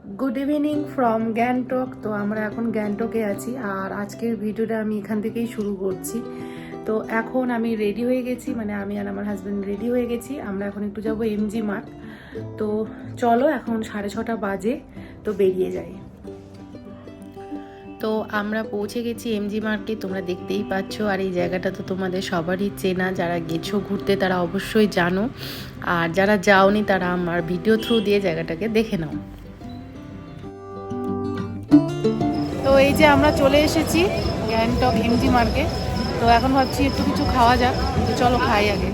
Good evening from Gangtok. তো আমরা এখন গ্যাংটকে আছি আর আজকের ভিডিওটা আমি এখান থেকেই শুরু করছি। তো এখন আমি রেডি হয়ে গেছি, মানে আমি আর আমার হাজব্যান্ড রেডি হয়ে গেছি। আমরা এখন একটু যাবো এমজি মার্ট। তো চলো, এখন 6:30 বাজে, তো বেরিয়ে যাই। তো আমরা পৌঁছে গেছি এমজি মার্টে, তোমরা দেখতেই পাচ্ছ। আর এই জায়গাটা তো তোমাদের সবারই চেনা, যারা গেছো ঘুরতে তারা অবশ্যই জানো, আর যারা যাওনি তারা আমার ভিডিও থ্রু দিয়ে জায়গাটাকে দেখে নাও। তো এই যে আমরা চলে এসেছি গ্যাংটক এমজি মার্কে। তো এখন ভাবছি একটু কিছু খাওয়া যাক, তো চলো খাই আগে।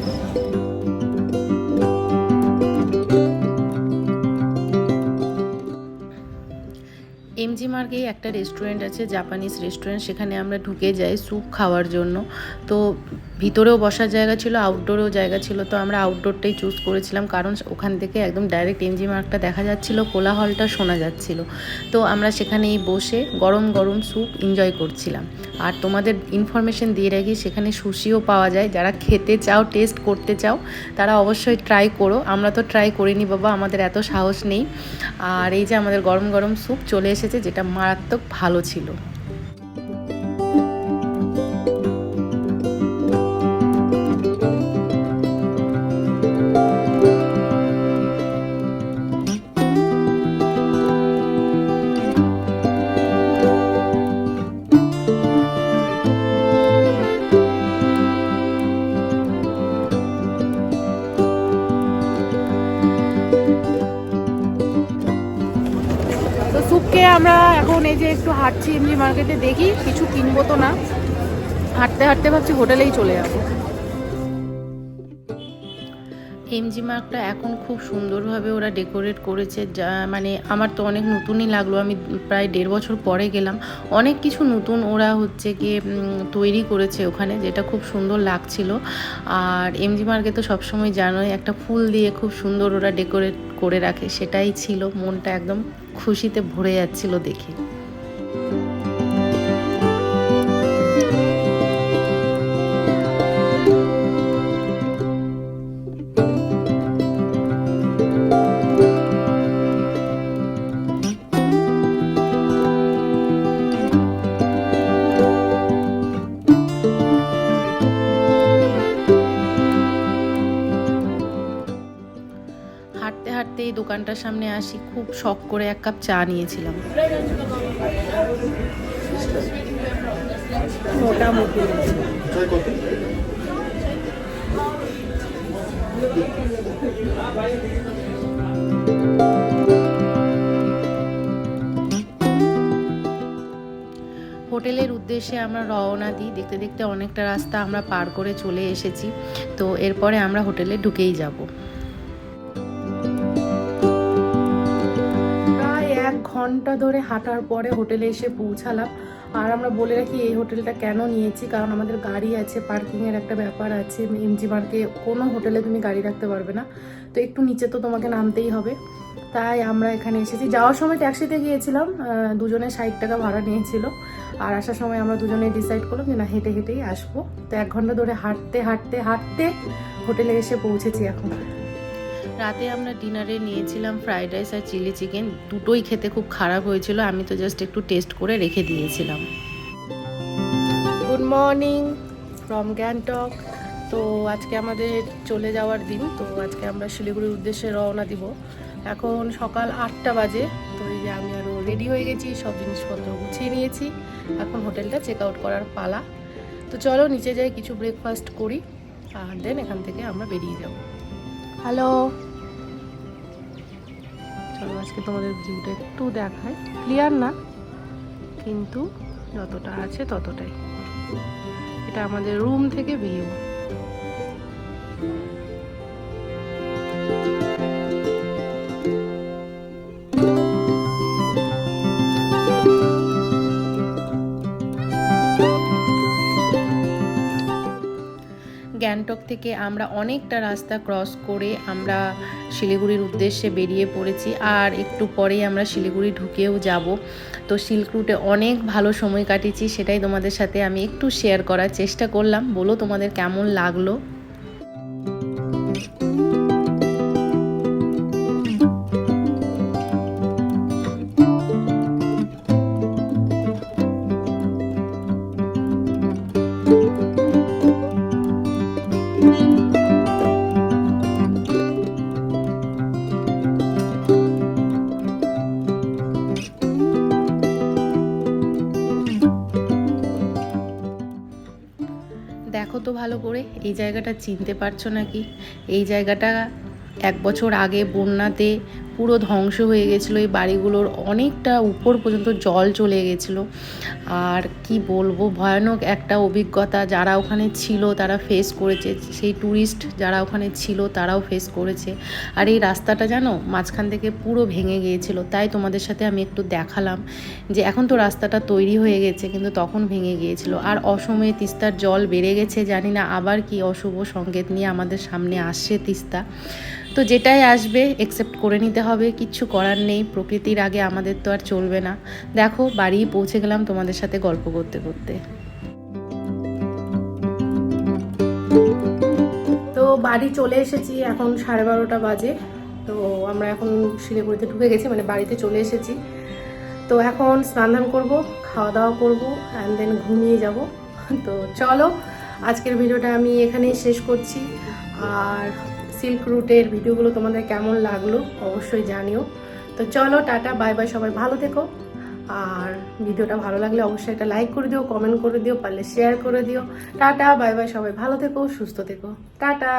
এমজি মার্গে একটা রেস্টুরেন্ট আছে, জাপানিজ রেস্টুরেন্ট, সেখানে আমরা ঢুকে যাই স্যুপ খাওয়ার জন্য। তো ভিতরেও বসার জায়গা ছিল, আউটডোরেও জায়গা ছিল। তো আমরা আউটডোরটাই চুজ করেছিলাম, কারণ ওখান থেকে একদম ডাইরেক্ট এমজি মার্গটা দেখা যাচ্ছিল, কোলাহলটা শোনা যাচ্ছিল। তো আমরা সেখানেই বসে গরম গরম স্যুপ এনজয় করছিলাম। আর তোমাদের ইনফরমেশন দিয়ে রাখি, সেখানে সুশিও পাওয়া যায়। যারা খেতে চাও, টেস্ট করতে চাও, তারা অবশ্যই ট্রাই করো। আমরা তো ট্রাই করিনি বাবা, আমাদের এত সাহস নেই। আর এই যে আমাদের গরম গরম স্যুপ চলে এসেছে, যেটা মারাত্মক ভালো ছিল। তো স্যুপ খেয়ে আমরা এখন এই যে একটু হাঁটছি এমনি মার্কেটে, দেখি কিছু কিনবো তো না। হাঁটতে হাঁটতে ভাবছি হোটেলেই চলে যাবো। এমজি মার্গটা এখন খুব সুন্দরভাবে ওরা ডেকোরেট করেছে, যা মানে আমার তো অনেক নতুনই লাগলো। আমি প্রায় 1.5 বছর পরে গেলাম। অনেক কিছু নতুন ওরা হচ্ছে গিয়ে তৈরি করেছে ওখানে, যেটা খুব সুন্দর লাগছিল। আর এমজি মার্গে তো সবসময় জানোই একটা ফুল দিয়ে খুব সুন্দর ওরা ডেকোরেট করে রাখে, সেটাই ছিল। মনটা একদম খুশিতে ভরে যাচ্ছিল দেখে। হাঁটতে হাঁটতে এই দোকানটার সামনে আসি, খুব শখ করে এক কাপ চা নিয়েছিলাম। মোটামুটি হোটেলের উদ্দেশ্যে আমরা রওনা দিই। দেখতে দেখতে অনেকটা রাস্তা আমরা পার করে চলে এসেছি। তো এরপরে আমরা হোটেলে ঢুকেই যাব। প্রায় 1 ঘন্টা ধরে হাঁটার পরে হোটেলে এসে পৌঁছালাম। আর আমরা বলে রাখি এই হোটেলটা কেন নিয়েছি, কারণ আমাদের গাড়ি আছে, পার্কিংয়ের একটা ব্যাপার আছে। এমজি মার্গে কোনো হোটেলে তুমি গাড়ি রাখতে পারবে না, তো একটু নিচে তো তোমাকে নামতেই হবে। তাই আমরা এখানে এসেছি। যাওয়ার সময় ট্যাক্সিতে গিয়েছিলাম, দুজনে 60 টাকা ভাড়া নিয়েছিল। আর আসার সময় আমরা দুজনে ডিসাইড করলাম যে না, হেঁটে হেঁটেই আসবো। তো 1 ঘন্টা ধরে হাঁটতে হাঁটতে হাঁটতে হোটেলে এসে পৌঁছেছি এখন। রাতে আমরা ডিনারে নিয়েছিলাম ফ্রাইড রাইস আর চিলি চিকেন। দুটোই খেতে খুব খারাপ হয়েছিল, আমি তো জাস্ট একটু টেস্ট করে রেখে দিয়েছিলাম। Good morning from Gangtok. তো আজকে আমাদের চলে যাওয়ার দিন। তো আজকে আমরা শিলিগুড়ির উদ্দেশ্যে রওনা দিব। এখন সকাল 8টা বাজে। তো এই যে আমি আরও রেডি হয়ে গেছি, সব জিনিসপত্র গুছিয়ে নিয়েছি। এখন হোটেলটা চেক আউট করার পালা। তো চলো নিচে যাই, কিছু ব্রেকফাস্ট করি, আর দেন এখান থেকে আমরা বেরিয়ে যাব। হ্যালো, চলো আজকে তোমাদের ভিউটা একটু দেখাই। ক্লিয়ার না, কিন্তু যতটা আছে ততটাই। এটা আমাদের রুম থেকে ভিউ। গ্যাংটক থেকে আমরা অনেকটা রাস্তা ক্রস করে আমরা শিলিগুড়ির উদ্দেশ্যে বেরিয়ে পড়েছি। আর একটু পরেই আমরা শিলিগুড়ি ঢুকেও যাব। তো সিল্ক রুটে অনেক ভালো সময় কাটিয়েছি, সেটাই তোমাদের সাথে আমি একটু শেয়ার করার চেষ্টা করলাম। বলো তোমাদের কেমন লাগলো। তো ভালো করে এই জায়গাটা চিনতে পারছো নাকি? এই জায়গাটা 1 বছর আগে বন্যাতে পুরো ধ্বংস হয়ে গেছিলো। এই বাড়িগুলোর অনেকটা উপর পর্যন্ত জল চলে গেছিলো। আর কি বলবো, ভয়ানক একটা অভিজ্ঞতা। যারা ওখানে ছিল তারা ফেস করেছে, সেই ট্যুরিস্ট যারা ওখানে ছিল তারাও ফেস করেছে। আর এই রাস্তাটা জানো মাঝখান থেকে পুরো ভেঙে গিয়েছিল, তাই তোমাদের সাথে আমি একটু দেখালাম যে এখন তো রাস্তাটা তৈরি হয়ে গেছে, কিন্তু তখন ভেঙে গিয়েছিল। আর অসময়ে তিস্তার জল বেড়ে গেছে, জানি না আবার কি অশুভ সংকেত নিয়ে আমাদের সামনে আসছে তিস্তা। তো যেটাই আসবে অ্যাকসেপ্ট করে নিতে হবে, কিচ্ছু করার নেই। প্রকৃতির আগে আমাদের তো আর চলবে না। দেখো বাড়ি পৌঁছে গেলাম তোমাদের সাথে গল্প করতে করতে। তো বাড়ি চলে এসেছি, এখন 12:30 বাজে। তো আমরা এখন শিলিগুড়িতে ঢুকে গেছি, মানে বাড়িতে চলে এসেছি। তো এখন স্নান ধান করবো, খাওয়া দাওয়া করবো, অ্যান্ড দেন ঘুমিয়ে যাব। তো চলো আজকের ভিডিওটা আমি এখানেই শেষ করছি। আর সিল্ক রুটের ভিডিওগুলো তোমাদের কেমন লাগলো অবশ্যই জানিও। তো চলো টাটা, বাই বাই, সবাই ভালো থেকো। আর ভিডিওটা ভালো লাগলে অবশ্যই একটা লাইক করে দিও, কমেন্ট করে দিও, পারলে শেয়ার করে দিও। টাটা, বাই বাই, সবাই ভালো থেকো, সুস্থ থেকো, টাটা।